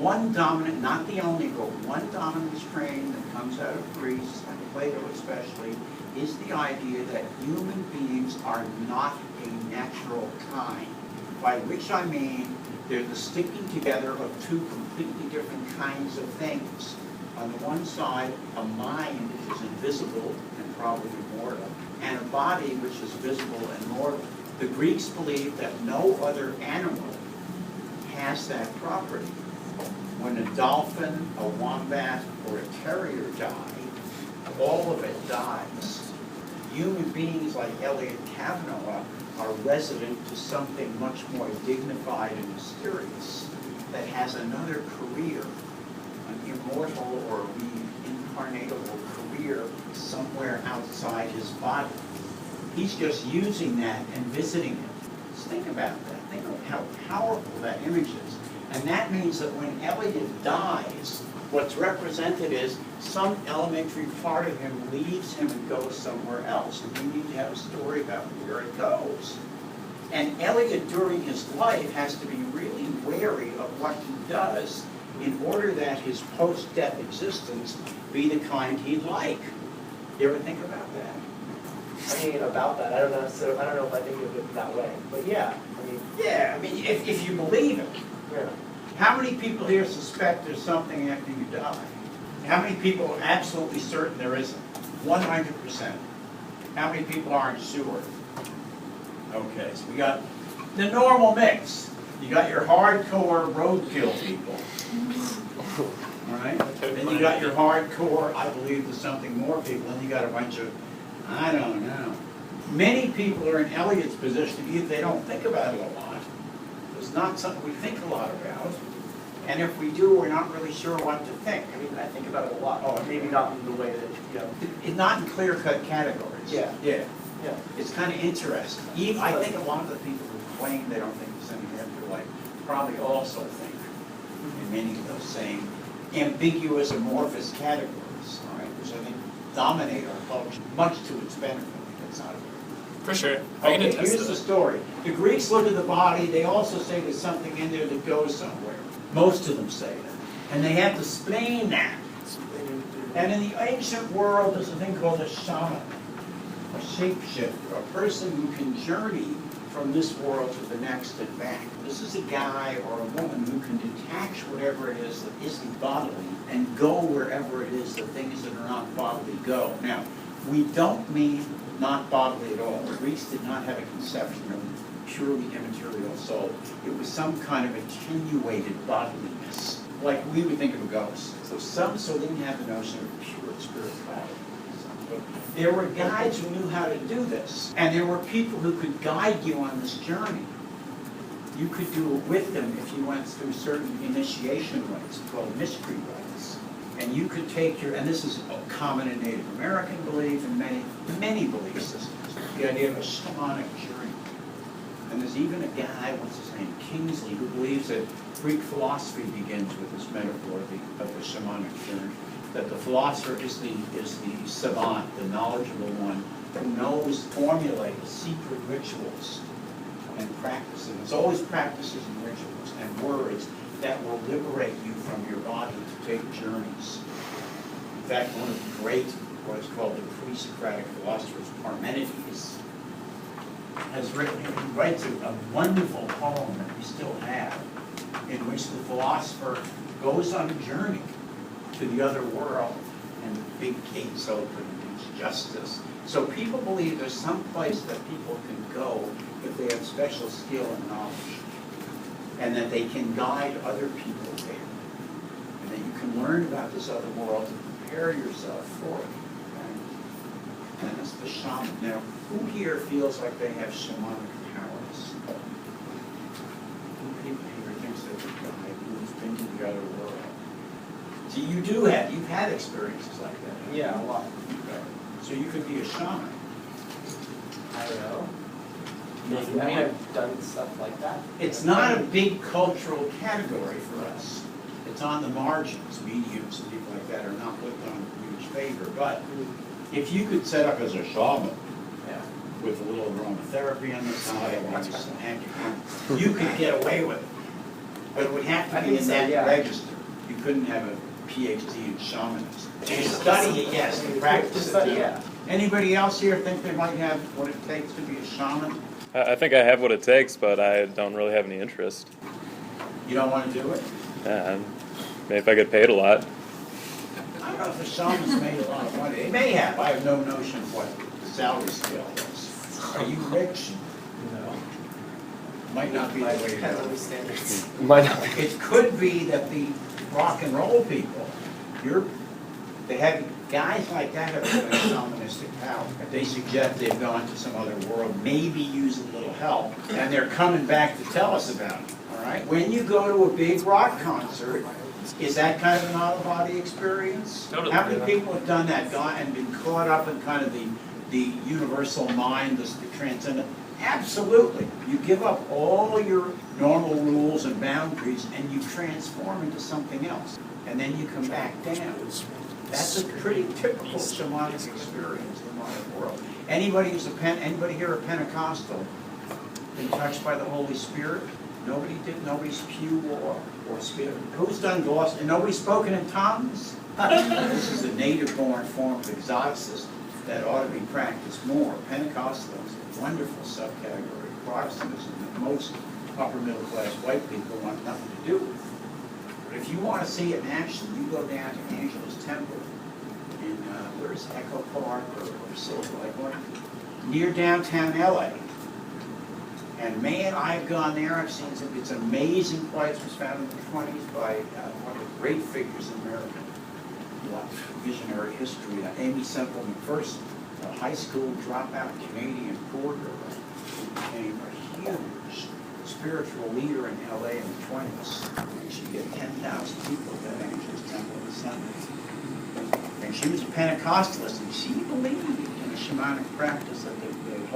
one dominant, not the only, but one dominant strain that comes out of Greece, and Plato especially, is the idea that human beings are not a natural kind, by which I mean they're the sticking together of two completely different kinds of things. On the one side, a mind which is invisible and probably immortal, and a body which is visible and mortal. The Greeks believed that no other animal has that property. When a dolphin, a wombat, or a terrier die, all of it dies. Human beings like Eliot Kavanaugh are resident to something much more dignified and mysterious that has another career, an immortal or reincarnatable career somewhere outside his body. He's just using that and visiting it. Just think about that. Think of how powerful that image is. And that means that when Eliot dies, what's represented is some elementary part of him leaves him and goes somewhere else. And we need to have a story about where it goes. And Eliot, during his life, has to be really wary of what he does in order that his post-death existence be the kind he'd like. You ever think about that? I mean, about that, I don't know. So I don't know if I think of it that way, but yeah. I mean, if you believe it. Yeah. How many people here suspect there's something after you die? How many people are absolutely certain there isn't? 100%. How many people aren't sure? Okay, so we got the normal mix. You got your hardcore roadkill people. All right? Then you got your hardcore, I believe there's something more people, and you got a bunch of, I don't know. Many people are in Eliot's position, either they don't think about it a lot. It's not something we think a lot about. And if we do, we're not really sure what to think. I mean, I think about it a lot. Oh, maybe not in the way that, you know. It's not in clear-cut categories. Yeah. Yeah. Yeah. It's kind of interesting. I think a lot of the people who claim they don't think there's any afterlife probably also think in many of those same ambiguous, amorphous categories, all right, which I think dominate our culture, much to its benefit. It's not. For sure. I can Okay, attest here's to the that. story. The Greeks look at the body, they also say there's something in there that goes somewhere. Most of them say that. And they have to explain that. And in the ancient world, there's a thing called a shaman, a shapeshifter, a person who can journey from this world to the next and back. This is a guy or a woman who can detach whatever it is that isn't bodily and go wherever it is the things that are not bodily go. Now, we don't mean not bodily at all. The Greeks did not have a conception of purely immaterial soul. It was some kind of attenuated bodiliness, like we would think of a ghost. So they didn't have the notion of pure spirituality. But there were guides who knew how to do this, and there were people who could guide you on this journey. You could do it with them if you went through certain initiation rites called mystery rites. And you could take your, and this is common in Native American belief and many belief systems, the idea of a shamanic journey. And there's even a guy, what's his name, Kingsley, who believes that Greek philosophy begins with this metaphor of the shamanic journey. That the philosopher is the savant, the knowledgeable one, who knows, formulates secret rituals and practices. It's always practices and rituals and words that will liberate you from your body to take journeys. In fact, one of the great, what's called the pre-Socratic philosophers, Parmenides, has written, he writes a wonderful poem that we still have, in which the philosopher goes on a journey to the other world, and the big gates open, and there's justice. So people believe there's some place that people can go if they have special skill and knowledge, and that they can guide other people there, and that you can learn about this other world and prepare yourself for it. Okay? And that's the shaman. Now, who here feels like they have shamanic powers? Who people here thinks they're the guy who's been to the other world? So you've had experiences like that. Yeah, a lot. Okay. So you could be a shaman. I don't know. Maybe I have done stuff like that. It's not a big cultural category for us. It's on the margins. Mediums and people like that are not looked on with huge favor. But if you could set up as a shaman, Yeah. with a little aromatherapy on the side, maybe some acupuncture, you could get away with it. But it would have to I be think in so, that yeah. register. You couldn't have a PhD in shamanism. You study it, yes, you practice it. Too. Yeah. Anybody else here think they might have what it takes to be a shaman? I think I have what it takes, but I don't really have any interest. You don't want to do it? Yeah, maybe if I get paid a lot. I don't know if the shamans made a lot of money. They may have. I have no notion of what the salary scale is. Are you rich? No. Might not be the way to Depends on go. the standards. Might not be. It could be that the rock and roll people, they have guys like that have a shamanistic power. If they suggest they've gone to some other world, maybe use a little help, and they're coming back to tell us about it. All right. When you go to a big rock concert, is that kind of an out-of-body experience? Totally. How many people have done that, gone and been caught up in kind of the universal mind, the transcendent? Absolutely. You give up all your normal rules and boundaries and you transform into something else. And then you come back down. That's a pretty typical shamanic experience in the modern world. Anybody here a Pentecostal been touched by the Holy Spirit? Nobody did. Nobody's pew or spirit. Who's done gloss? And nobody's spoken in tongues? This is a native-born form of exoticism that ought to be practiced more. Pentecostalism, a wonderful subcategory. Protestantism that most upper-middle-class white people want nothing to do with. But if you want to see it in action, you go down to Angela's Temple in, where's Echo Park or Silver Lake, near downtown LA. And man, I've gone there, I've seen some, it's an amazing place. It was founded in the 20s by one of the great figures in American visionary history, Amy Semple McPherson, a high school dropout Canadian poor girl who became a huge spiritual leader in LA in the 20s. And she get 10,000 people to Angela's Temple on Sundays. And she was a Pentecostalist, and she believed in a shamanic practice that the